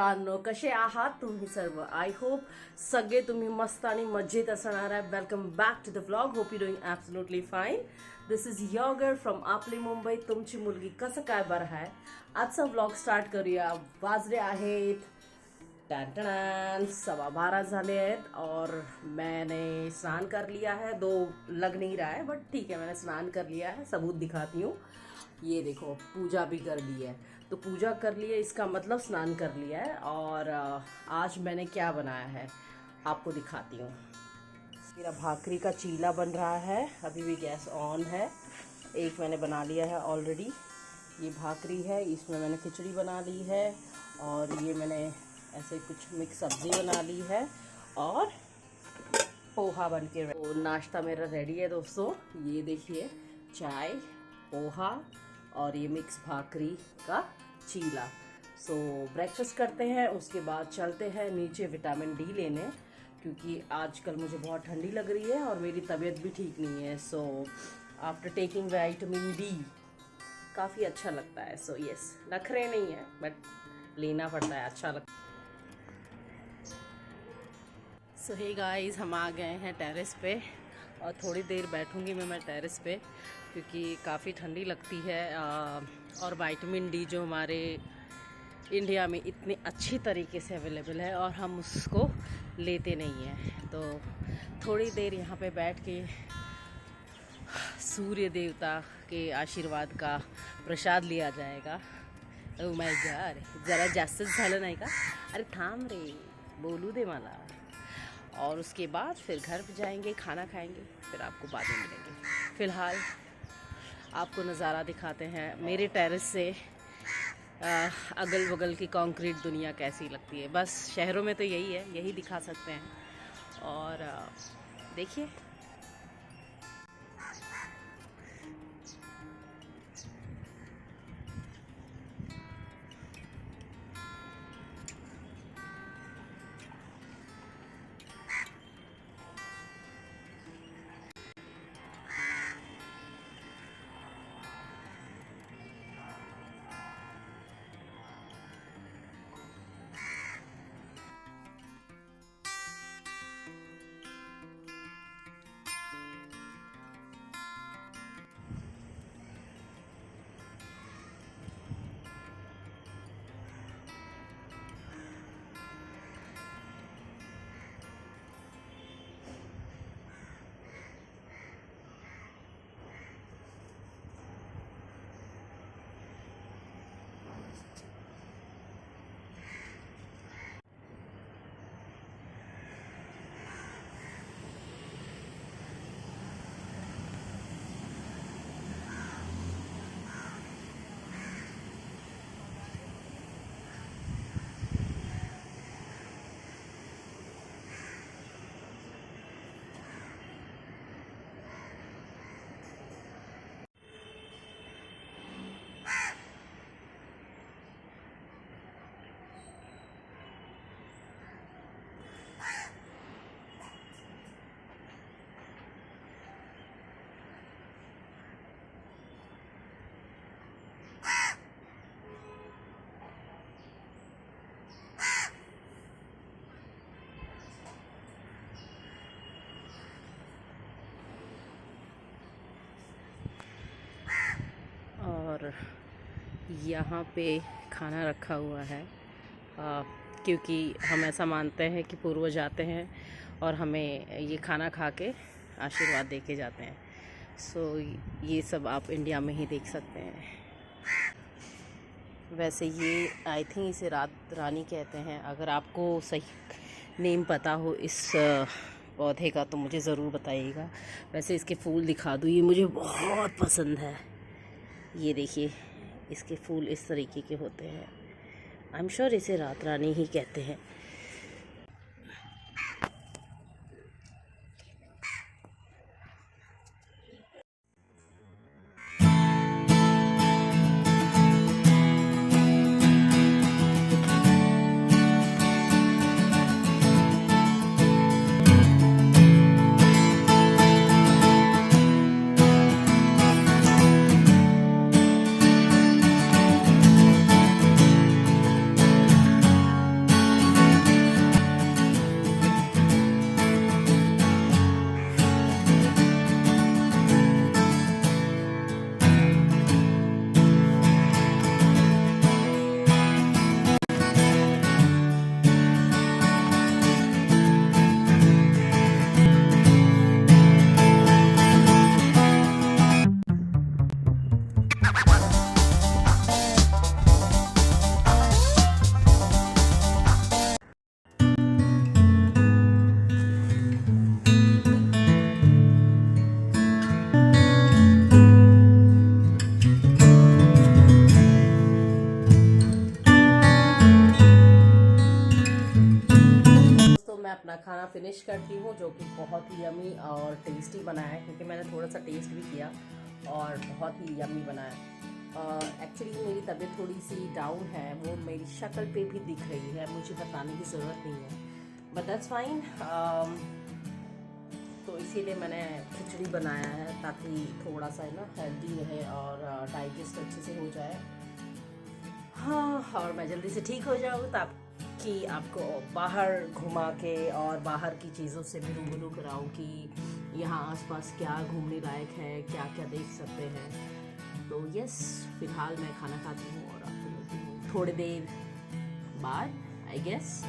मित्रांनो, कसे आहात तुम्ही सर्व? आय होप सगळे तुम्ही मस्त आणि मजेत असणार आहे. Welcome back to the vlog. Hope you doing absolutely fine. This is your girl from आपली मुंबई. तुमची मुलगी कसं काय बरं आहे? आजचा व्लॉग स्टार्ट करूया. वाजले आहेत टन 12:15 झाले आहेत और मैंने स्नान कर लिया है. दो लग नहीं रहा है बट ठीक है, मैंने स्नान कर लिया है. सबूत दिखाती हूँ. ये देखो, पूजा भी कर ली है. तो पूजा कर ली है इसका मतलब स्नान कर लिया है. और आज मैंने क्या बनाया है आपको दिखाती हूँ. मेरा भाकरी का चीला बन रहा है. अभी भी गैस ऑन है. एक मैंने बना लिया है ऑलरेडी. ये भाकरी है, इसमें मैंने खिचड़ी बना ली है और ये मैंने ऐसे कुछ मिक्स सब्ज़ी बना ली है और पोहा बन के तो नाश्ता मेरा रेडी है दोस्तों. ये देखिए, चाय, पोहा और ये मिक्स भाकरी का चीला. सो ब्रेकफास्ट करते हैं, उसके बाद चलते हैं नीचे विटामिन डी लेने, क्योंकि आजकल मुझे बहुत ठंडी लग रही है और मेरी तबीयत भी ठीक नहीं है. So after taking vitamin D काफ़ी अच्छा लगता है. सो यस, नखरे नहीं है बट लेना पड़ता है, अच्छा लगता है. सो हे गाइस, हम आ गए हैं टेरेस पे और थोड़ी देर बैठूंगी मैं टेरेस पे, क्योंकि काफ़ी ठंडी लगती है. और विटामिन डी जो हमारे इंडिया में इतनी अच्छी तरीके से अवेलेबल है और हम उसको लेते नहीं हैं. तो थोड़ी देर यहाँ पे बैठ के सूर्य देवता के आशीर्वाद का प्रसाद लिया जाएगा. ओ माय गॉड, जरा जास्तच झालं नाही का? अरे थांब रे, बोलू दे मला. और उसके बाद फिर घर पे जाएंगे, खाना खाएंगे, फिर आपको बाद में मिलेंगे. फ़िलहाल आपको नज़ारा दिखाते हैं मेरे टेरेस से. अगल बगल की कंक्रीट दुनिया कैसी लगती है. बस शहरों में तो यही है, यही दिखा सकते हैं. और देखिए, और यहाँ पे खाना रखा हुआ है, क्योंकि हम ऐसा मानते हैं कि पूर्वज आते हैं और हमें ये खाना खा के आशीर्वाद दे के जाते हैं. सो ये सब आप इंडिया में ही देख सकते हैं. वैसे ये आई थिंक इसे रात रानी कहते हैं. अगर आपको सही नेम पता हो इस पौधे का तो मुझे ज़रूर बताइएगा. वैसे इसके फूल दिखा दूँ, ये मुझे बहुत पसंद है. ये देखिए, इसके फूल इस तरीके के होते हैं. आई एम श्योर इसे रात रानी ही कहते हैं. टेस्ट करती हूँ, जो कि बहुत ही यमी और टेस्टी बना है, क्योंकि मैंने थोड़ा सा टेस्ट भी किया और बहुत ही यमी बना है। एक्चुअली मेरी तबीयत थोड़ी सी डाउन है, वो मेरी शक्ल पे भी दिख रही है, मुझे बताने की ज़रूरत नहीं है, बट दैट्स फाइन। तो इसीलिए मैंने खिचड़ी बनाया है, ताकि थोड़ा सा है ना हेल्दी रहे और डाइजेस्ट अच्छे से हो जाए। हाँ, और मैं जल्दी से ठीक हो जाऊँ ताकि आपको बाहर घुमा के और बाहर की चीज़ों से भी रूबरू कराऊँ कि यहाँ आसपास क्या घूमने लायक है, क्या क्या देख सकते हैं। तो यस, फिलहाल मैं खाना खाती हूँ और आपको मिलती हूँ थोड़ी देर बाद, आई गेस।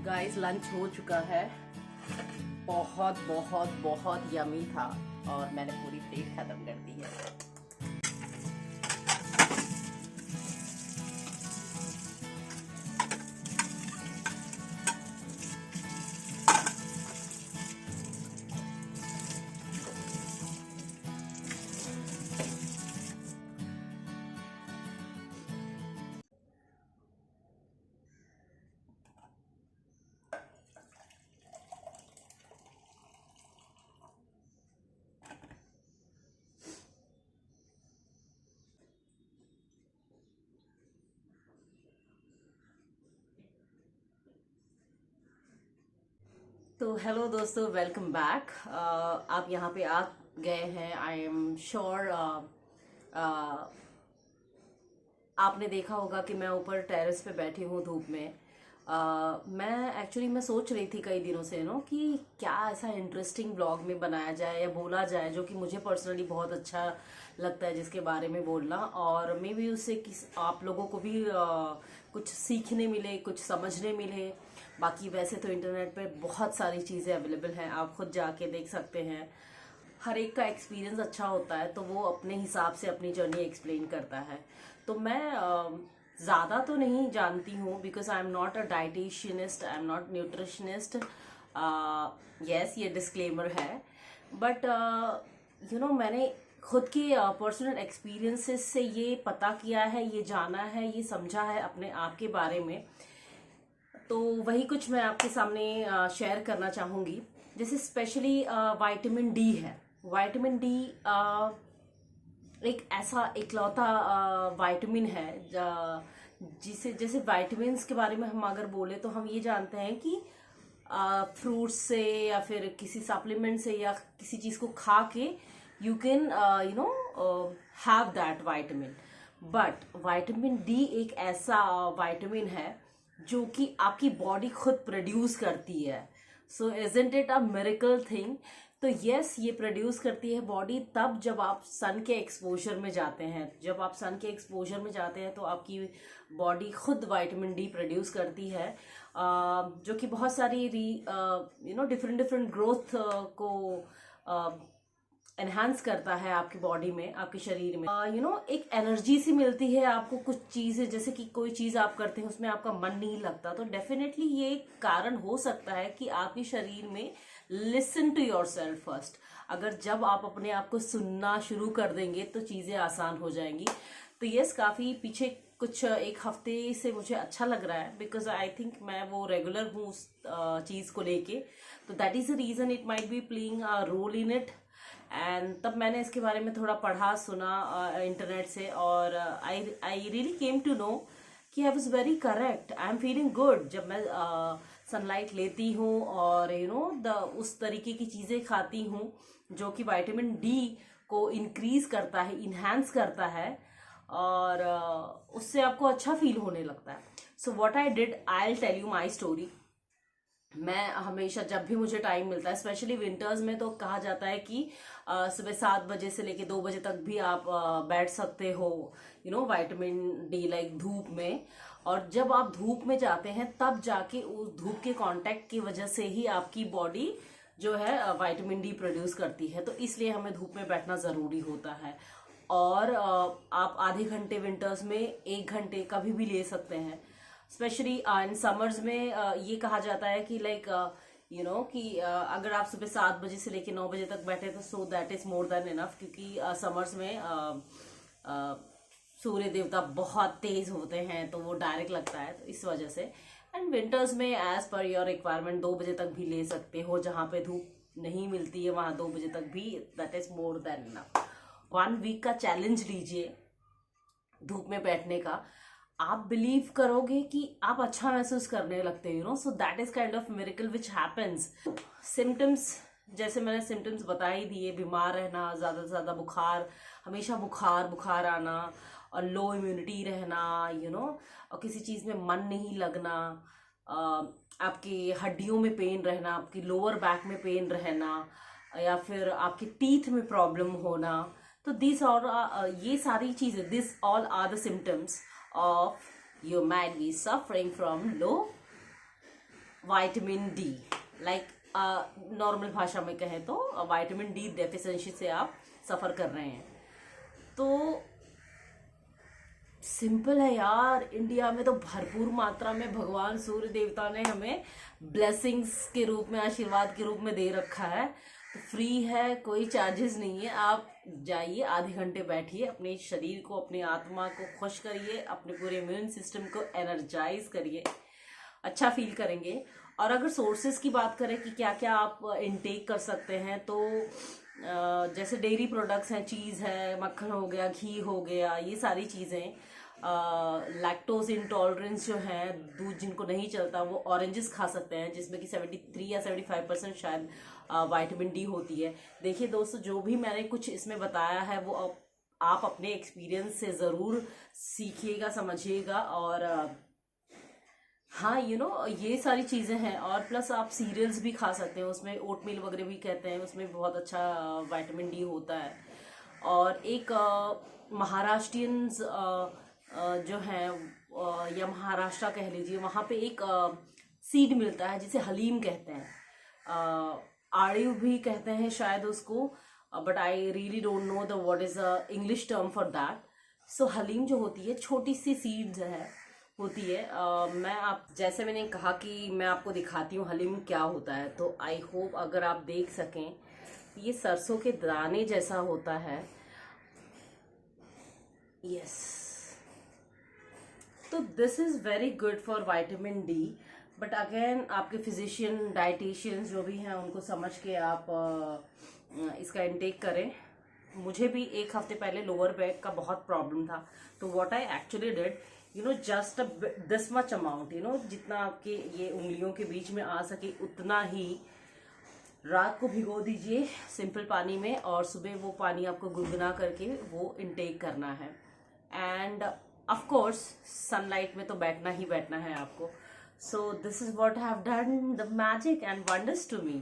गाइस, लंच हो चुका है, बहुत बहुत बहुत यमी था और मैंने पूरी प्लेट खत्म कर दी है। तो हेलो दोस्तों, वेलकम बैक। आप यहाँ पे आ गए हैं, आई एम श्योर। आपने देखा होगा कि मैं ऊपर टेरेस पे बैठी हूँ धूप में। मैं सोच रही थी कई दिनों से कि क्या ऐसा इंटरेस्टिंग ब्लॉग में बनाया जाए या बोला जाए, जो कि मुझे पर्सनली बहुत अच्छा लगता है जिसके बारे में बोलना, और मे बी उससे आप लोगों को भी कुछ सीखने मिले, कुछ समझने मिले। बाकी वैसे तो इंटरनेट पे बहुत सारी चीज़ें अवेलेबल हैं, आप खुद जाके देख सकते हैं। हर एक का एक्सपीरियंस अच्छा होता है, तो वो अपने हिसाब से अपनी जर्नी एक्सप्लेन करता है। तो मैं ज़्यादा तो नहीं जानती हूँ, because I am not a dietitianist, I am not nutritionist. Yes, ये डिस्क्लेमर है, बट मैंने खुद के पर्सनल एक्सपीरियंसेस से ये पता किया है, ये जाना है, ये समझा है अपने आप के बारे में। तो वही कुछ मैं आपके सामने शेयर करना चाहूँगी। जैसे स्पेशली विटामिन डी है। विटामिन डी एक ऐसा इकलौता विटामिन है जिसे, जैसे विटामिन्स के बारे में हम अगर बोले तो हम ये जानते हैं कि फ्रूट्स से या फिर किसी सप्लीमेंट से या किसी चीज़ को खा के you can have that vitamin. But vitamin D एक ऐसा विटामिन है जो कि आपकी बॉडी खुद प्रोड्यूस करती है। सो isn't it a miracle thing? तो यस, ये प्रोड्यूस करती है बॉडी तब जब आप सन के एक्सपोजर में जाते हैं। जब आप सन के एक्सपोजर में जाते हैं तो आपकी बॉडी खुद विटामिन डी प्रोड्यूस करती है, जो कि बहुत सारी डिफरेंट डिफरेंट ग्रोथ को एनहांस करता है आपकी बॉडी में, आपके शरीर में। एक एनर्जी सी मिलती है आपको। कुछ चीजें, जैसे कि कोई चीज आप करते हैं उसमें आपका मन नहीं लगता, तो डेफिनेटली ये एक कारण हो सकता है कि आपके शरीर में listen to yourself first. अगर जब आप अपने आप को सुनना शुरू कर देंगे तो चीजें आसान हो जाएंगी। तो यस, काफी पीछे कुछ एक हफ्ते से मुझे अच्छा लग रहा है, बिकॉज आई थिंक मैं वो रेगुलर हूँ उस चीज को लेके। तो that is the reason it might be playing a role in it. And तब मैंने इसके बारे में थोड़ा पढ़ा, सुना इंटरनेट से, और I really came to know कि I was very correct. I am feeling good जब मैं सनलाइट लेती हूँ और उस तरीके की चीज़ें खाती हूँ जो कि विटामिन डी को इंक्रीज करता है, इन्हांस करता है, और उससे आपको अच्छा फील होने लगता है। So what I did, I will tell you my story. मैं हमेशा जब भी मुझे टाइम मिलता है, स्पेशली विंटर्स में, तो कहा जाता है कि सुबह 7 बजे से लेके 2 बजे तक भी आप बैठ सकते हो विटामिन डी लाइक धूप में। और जब आप धूप में जाते हैं तब जाके उस धूप के कांटेक्ट की वजह से ही आपकी बॉडी जो है विटामिन डी प्रोड्यूस करती है। तो इसलिए हमें धूप में बैठना जरूरी होता है। और आप आधे घंटे विंटर्स में 1 घंटे कभी भी ले सकते हैं। स्पेशली इन समर्स में ये कहा जाता है कि लाइक कि अगर आप सुबह 7 बजे से लेकर 9 बजे तक बैठे तो so that is more than enough, क्योंकि समर्स में सूर्य देवता बहुत तेज होते हैं तो वो डायरेक्ट लगता है, तो इस वजह से। एंड विंटर्स में एज पर योर रिक्वायरमेंट 2 बजे तक भी ले सकते हो, जहाँ पे धूप नहीं मिलती है वहां 2 बजे तक भी, that is more than enough. 1 week का चैलेंज लीजिए धूप में बैठने का, आप बिलीव करोगे कि आप अच्छा महसूस करने लगते हो, so that is kind of miracle which happens. Symptoms, जैसे मैंने सिम्टम्स बता ही दिए, बीमार रहना, ज़्यादा से ज़्यादा बुखार, हमेशा बुखार बुखार आना, और लो इम्यूनिटी रहना, और किसी चीज़ में मन नहीं लगना, आपकी हड्डियों में पेन रहना, आपकी लोअर बैक में पेन रहना, या फिर आपके टीथ में प्रॉब्लम होना। तो दिस और ये सारी चीज़ें, this all are the symptoms of you might be suffering from low vitamin D, like normal भाषा में कहें तो विटामिन डी डेफिशिएंसी से आप सफ़र कर रहे हैं। तो सिंपल है यार, इंडिया में तो भरपूर मात्रा में भगवान सूर्य देवता ने हमें ब्लेसिंग्स के रूप में, आशीर्वाद के रूप में दे रखा है। तो फ्री है, कोई चार्जेस नहीं है। आप जाइए, आधे घंटे बैठिए, अपने शरीर को, अपनी आत्मा को खुश करिए, अपने पूरे इम्यून सिस्टम को एनर्जाइज करिए, अच्छा फील करेंगे। और अगर सोर्सेज की बात करें कि क्या क्या आप इनटेक कर सकते हैं, तो जैसे डेयरी प्रोडक्ट्स हैं, चीज़ है, मक्खन हो गया, घी हो गया, ये सारी चीज़ें। लैक्टोज इंटॉलरेंस जो है, दूध जिनको नहीं चलता, वो ऑरेंजेस खा सकते हैं, जिसमें कि 73 या 75% शायद विटामिन डी होती है। देखिए दोस्तों, जो भी मैंने कुछ इसमें बताया है वो आप अपने एक्सपीरियंस से ज़रूर सीखिएगा, समझिएगा। और हाँ, ये सारी चीज़ें हैं। और प्लस आप सीरियल्स भी खा सकते हैं, उसमें ओटमील वगैरह भी कहते हैं, उसमें बहुत अच्छा विटामिन डी होता है। और एक महाराष्ट्रियंस जो हैं, या महाराष्ट्र कह लीजिए, वहाँ पे एक सीड मिलता है जिसे हलीम कहते हैं, आड़ू भी कहते हैं शायद उसको, but I really don't know the what is the English term for that. So haleem जो होती है, छोटी सी सीड्स है होती है। मैं आप जैसे मैंने कहा कि मैं आपको दिखाती हूँ हलीम क्या होता है, तो आई होप अगर आप देख सकें, ये सरसों के दाने जैसा होता है। यस, तो this is very good for vitamin D. But again आपके फिजिशियन, डाइटिशियंस जो भी हैं, उनको समझ के आप इसका इनटेक करें। मुझे भी 1 हफ्ते पहले लोअर बैक का बहुत प्रॉब्लम था, तो what I actually did, just this much amount, जितना आपके ये उंगलियों के बीच में आ सके उतना ही रात को भिगो दीजिए सिंपल पानी में, और सुबह वो पानी आपको गुनगुना करके वो इनटेक करना है। एंड ऑफ कोर्स सनलाइट में तो बैठना ही बैठना है आपको। So this is what have done the magic and wonders to me.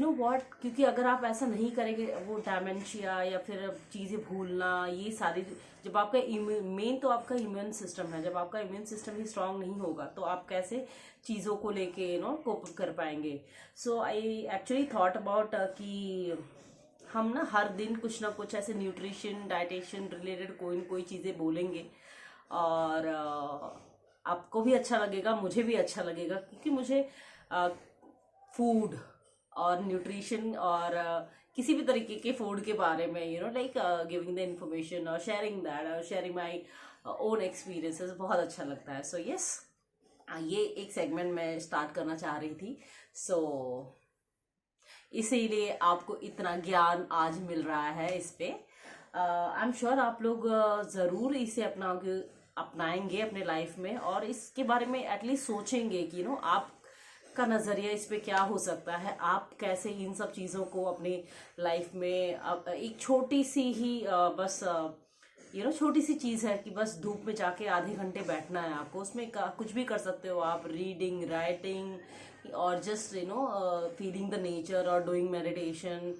What, क्योंकि अगर आप ऐसा नहीं करेंगे, वो डायमेंशिया या फिर चीज़ें भूलना, ये सारी, जब आपका मेन तो आपका इम्यून सिस्टम है, जब आपका इम्यून सिस्टम ही स्ट्रांग नहीं होगा तो आप कैसे चीज़ों को लेके कोप अप कर पाएंगे। सो आई एक्चुअली थॉट अबाउट कि हम ना हर दिन कुछ ना कुछ ऐसे न्यूट्रिशन, डाइटेशन रिलेटेड कोई न कोई चीज़ें बोलेंगे, और आपको भी अच्छा लगेगा, मुझे भी अच्छा लगेगा, क्योंकि मुझे फूड और न्यूट्रिशन और किसी भी तरीके के फूड के बारे में लाइक गिविंग द इंफॉर्मेशन और sharing that, sharing my own experiences बहुत अच्छा लगता है। सो यस, ये एक सेगमेंट मैं स्टार्ट करना चाह रही थी। सो इसीलिए आपको इतना ज्ञान आज मिल रहा है इस पे। आई एम श्योर आप लोग ज़रूर इसे अपनाएंगे अपने लाइफ में, और इसके बारे में एटलीस्ट सोचेंगे कि आप का नज़रिया इस पे क्या हो सकता है, आप कैसे इन सब चीज़ों को अपनी लाइफ में एक छोटी सी ही बस छोटी सी चीज़ है कि बस धूप में जाके आधे घंटे बैठना है आपको, उसमें कुछ भी कर सकते हो आप, रीडिंग, राइटिंग, और जस्ट फीलिंग द नेचर और डूइंग मेडिटेशन।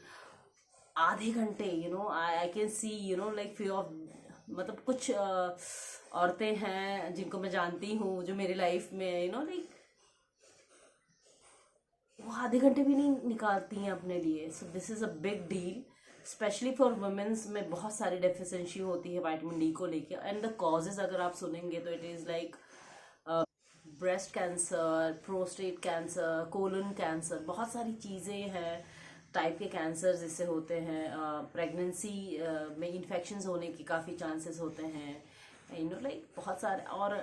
आधे घंटे I can see like few of, मतलब कुछ औरतें हैं जिनको मैं जानती हूँ जो मेरी लाइफ में लाइक वो आधे घंटे भी नहीं निकालती हैं अपने लिए। So this is a big deal specially for womens में बहुत सारी डेफिशिएंसी होती है विटामिन डी को लेके। एंड द कॉजेज अगर आप सुनेंगे तो it is like breast cancer, prostate cancer, colon cancer, बहुत सारी चीज़ें हैं टाइप के कैंसर जिससे होते हैं। प्रेगनेंसी में इन्फेक्शंस होने के काफ़ी चांसेस होते हैं, लाइक बहुत सारे, और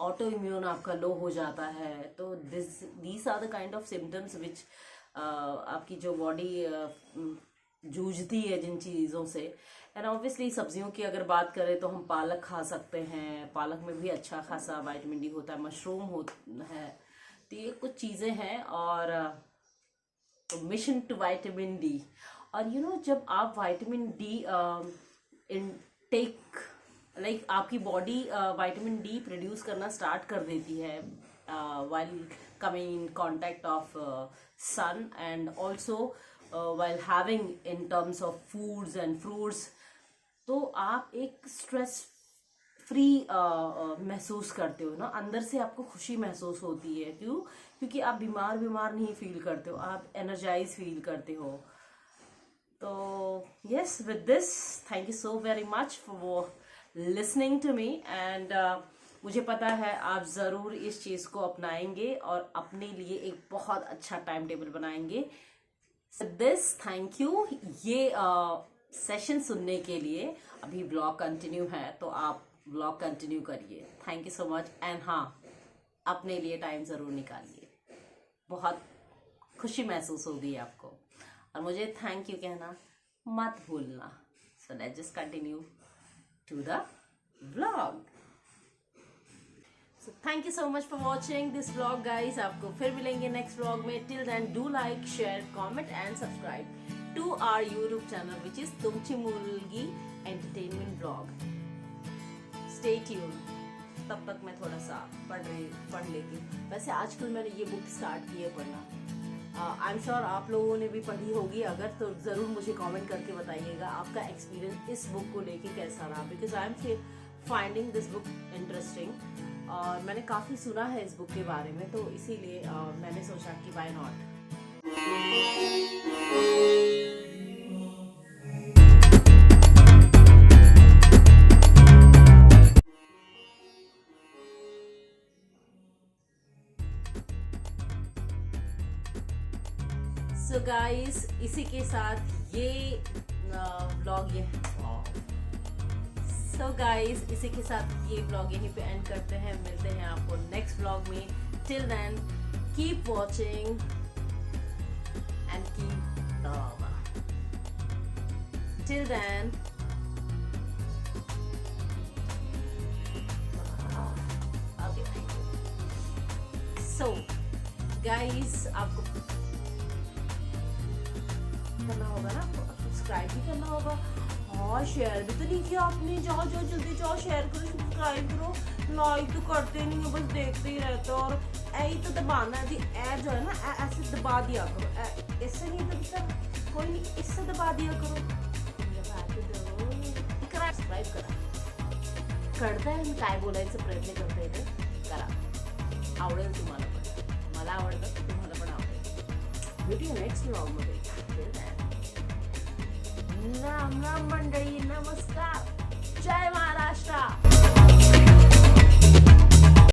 ऑटो इम्यून आपका लो हो जाता है। तो these are the kind of symptoms which आपकी जो बॉडी जूझती है जिन चीज़ों से। एंड ऑब्वियसली सब्जियों की अगर बात करें तो हम पालक खा सकते हैं, पालक में भी अच्छा खासा विटामिन डी होता है, मशरूम है। तो ये कुछ चीज़ें हैं। और मिशन टू विटामिन डी, और जब आप विटामिन डी इनटेक, लाइक आपकी बॉडी विटामिन डी प्रोड्यूस करना स्टार्ट कर देती है while coming in contact of sun, and also while having in terms of foods and fruits, तो आप एक स्ट्रेस फ्री महसूस करते हो ना, अंदर से आपको खुशी महसूस होती है। क्यों? क्योंकि आप बीमार नहीं फील करते हो, आप एनर्जाइज फील करते हो। तो yes, with this thank you so very much for listening to me. And मुझे पता है आप ज़रूर इस चीज़ को अपनाएंगे और अपने लिए एक बहुत अच्छा टाइम टेबल बनाएंगे। दिस थैंक यू ये सेशन सुनने के लिए। अभी ब्लॉग कंटिन्यू है तो आप ब्लॉग कंटिन्यू करिए। Thank you so much. And हाँ, अपने लिए टाइम ज़रूर निकालिए, बहुत खुशी महसूस होगी आपको। और मुझे थैंक यू कहना मत भूलना। So let's just continue to the vlog. So thank you so much for watching this vlog guys। आपको फिर मिलेंगे नेक्स्ट व्लॉग में। Till then do like, share, comment and subscribe to our YouTube channel which is तुमची मुलगी entertainment vlog। Stay tuned। तब तक मैं थोड़ा सा पढ़ लेती हूँ। वैसे आजकल मैंने ये बुक स्टार्ट की है पढ़ना। आई एम श्योर आप लोगों ने भी पढ़ी होगी, अगर तो ज़रूर मुझे कमेंट करके बताइएगा आपका एक्सपीरियंस इस बुक को लेके कैसा रहा। Because I am finding this book interesting, और मैंने काफ़ी सुना है इस बुक के बारे में, तो इसीलिए मैंने सोचा कि व्हाई नॉट। सो गाइस, इसी के साथ ये व्लॉग इसी के साथ ये व्लॉग यहीं पे एंड करते हैं। मिलते हैं आपको नेक्स्ट व्लॉग में। Till then keep watching and keep till then so guys, आपको करना होगा ना, सब्सक्राइब भी करना होगा। हाँ, शेयर भी तो नहीं किया आपने। जाओ जल्दी जाओ, शेयर करो, सब्सक्राइब करो। लाइक तो करते नहीं हो, बस देखते ही रहते हो। और ऐ तो दबाना है, ऐ जो है ना, ऐसे दबा दिया करो। इससे नहीं दबता, कोई नहीं, इससे दबा दिया करो। सब्सक्राइब करताय काय बोलायचं प्रयत्न करताय करा। आवडेल तुम्हाला पण, मला आवडतं, तुम्हाला पण आवडेल। भेटूया नेक्स्ट व्लॉग मध्ये। राम राम मंडळी, नमस्कार, जय महाराष्ट्र।